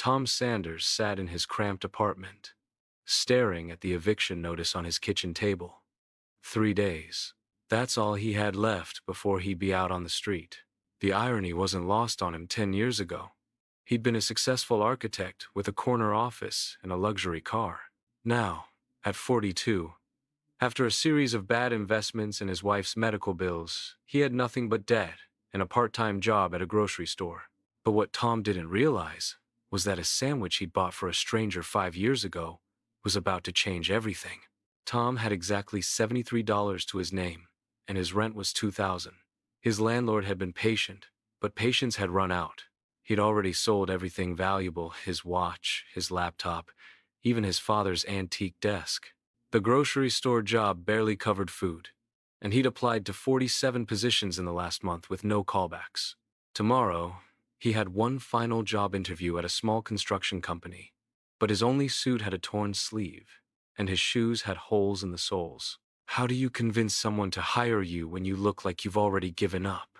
Tom Sanders sat in his cramped apartment, staring at the eviction notice on his kitchen table. 3 days. That's all he had left before he'd be out on the street. The irony wasn't lost on him 10 years ago. He'd been a successful architect with a corner office and a luxury car. Now, at 42, after a series of bad investments and his wife's medical bills, he had nothing but debt and a part-time job at a grocery store. But what Tom didn't realize was that a sandwich he'd bought for a stranger 5 years ago was about to change everything. Tom had exactly $73 to his name, and his rent was $2,000. His landlord had been patient, but patience had run out. He'd already sold everything valuable, his watch, his laptop, even his father's antique desk. The grocery store job barely covered food, and he'd applied to 47 positions in the last month with no callbacks. Tomorrow, he had one final job interview at a small construction company, but his only suit had a torn sleeve, and his shoes had holes in the soles. How do you convince someone to hire you when you look like you've already given up?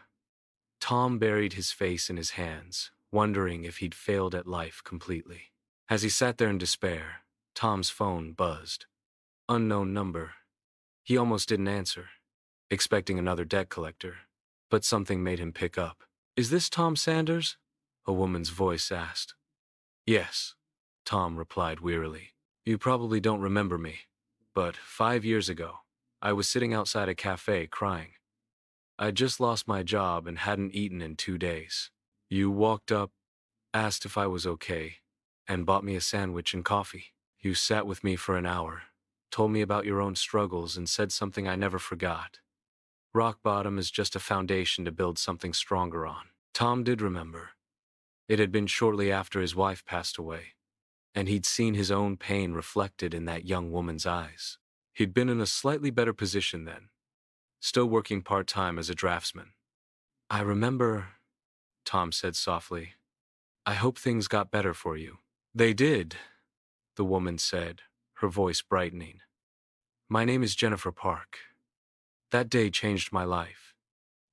Tom buried his face in his hands, wondering if he'd failed at life completely. As he sat there in despair, Tom's phone buzzed. Unknown number. He almost didn't answer, expecting another debt collector, but something made him pick up. "Is this Tom Sanders?" a woman's voice asked. "Yes," Tom replied wearily. "You probably don't remember me, but 5 years ago, I was sitting outside a cafe crying. I'd just lost my job and hadn't eaten in 2 days. You walked up, asked if I was okay, and bought me a sandwich and coffee. You sat with me for an hour, told me about your own struggles, and said something I never forgot. Rock bottom is just a foundation to build something stronger on." Tom did remember. It had been shortly after his wife passed away, and he'd seen his own pain reflected in that young woman's eyes. He'd been in a slightly better position then, still working part-time as a draftsman. "I remember," Tom said softly. "I hope things got better for you." "They did," the woman said, her voice brightening. "My name is Jennifer Park. That day changed my life.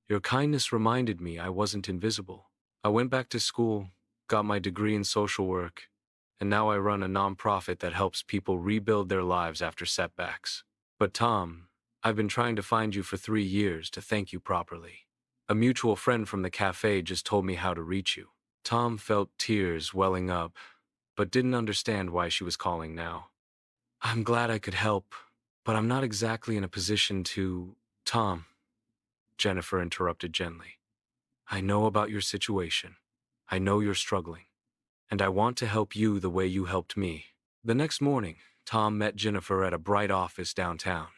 Your kindness reminded me I wasn't invisible. I went back to school, got my degree in social work, and now I run a nonprofit that helps people rebuild their lives after setbacks. But Tom, I've been trying to find you for 3 years to thank you properly. A mutual friend from the cafe just told me how to reach you." Tom felt tears welling up, but didn't understand why she was calling now. "I'm glad I could help, but I'm not exactly in a position to—" "Tom," Jennifer interrupted gently, "I know about your situation. I know you're struggling, and I want to help you the way you helped me." The next morning, Tom met Jennifer at a bright office downtown.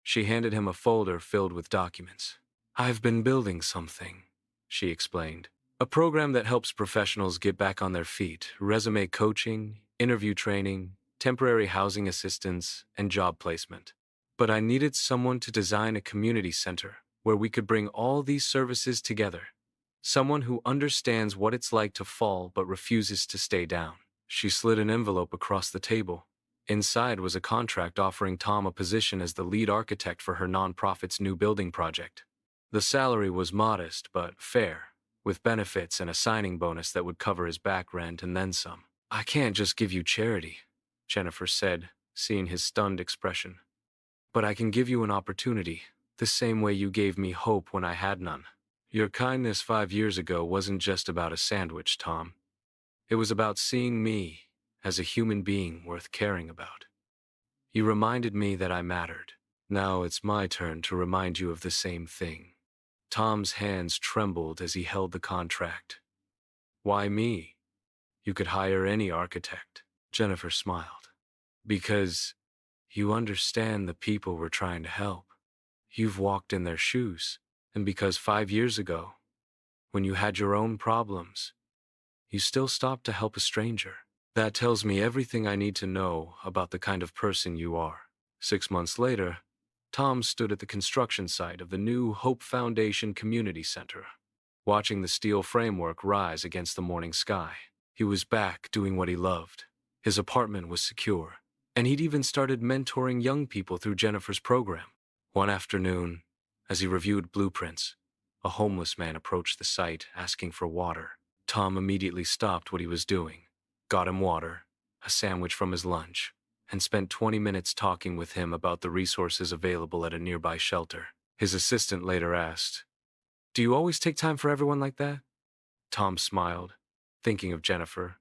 She handed him a folder filled with documents. "I've been building something," she explained. "A program that helps professionals get back on their feet, resume coaching, interview training, temporary housing assistance, and job placement. But I needed someone to design a community center where we could bring all these services together. Someone who understands what it's like to fall but refuses to stay down." She slid an envelope across the table. Inside was a contract offering Tom a position as the lead architect for her nonprofit's new building project. The salary was modest but fair, with benefits and a signing bonus that would cover his back rent and then some. "I can't just give you charity," Jennifer said, seeing his stunned expression. "But I can give you an opportunity, the same way you gave me hope when I had none." "Your kindness 5 years ago wasn't just about a sandwich, Tom. It was about seeing me as a human being worth caring about. You reminded me that I mattered. Now it's my turn to remind you of the same thing." Tom's hands trembled as he held the contract. "Why me? You could hire any architect." Jennifer smiled. "Because you understand the people we're trying to help. You've walked in their shoes. And because 5 years ago, when you had your own problems, you still stopped to help a stranger. That tells me everything I need to know about the kind of person you are." 6 months later, Tom stood at the construction site of the new Hope Foundation Community Center, watching the steel framework rise against the morning sky. He was back doing what he loved. His apartment was secure, and he'd even started mentoring young people through Jennifer's program. One afternoon, as he reviewed blueprints, a homeless man approached the site asking for water. Tom immediately stopped what he was doing, got him water, a sandwich from his lunch, and spent 20 minutes talking with him about the resources available at a nearby shelter. His assistant later asked, "Do you always take time for everyone like that?" Tom smiled, thinking of Jennifer,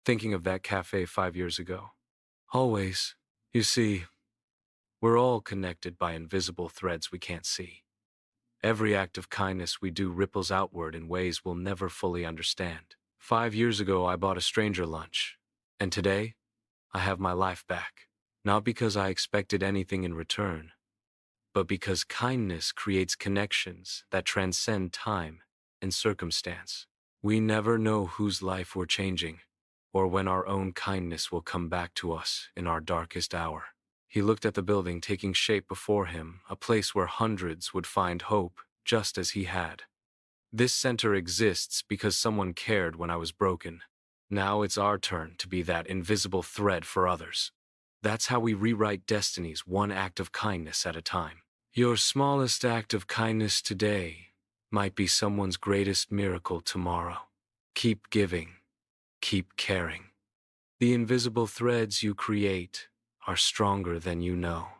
thinking of that cafe 5 years ago. "Always. You see, we're all connected by invisible threads we can't see. Every act of kindness we do ripples outward in ways we'll never fully understand. 5 years ago, I bought a stranger lunch, and today, I have my life back. Not because I expected anything in return, but because kindness creates connections that transcend time and circumstance. We never know whose life we're changing, or when our own kindness will come back to us in our darkest hour." He looked at the building taking shape before him, a place where hundreds would find hope just as he had. "This center exists because someone cared when I was broken. Now it's our turn to be that invisible thread for others. That's how we rewrite destinies, one act of kindness at a time. Your smallest act of kindness today might be someone's greatest miracle tomorrow. Keep giving. Keep caring. The invisible threads you create are stronger than you know."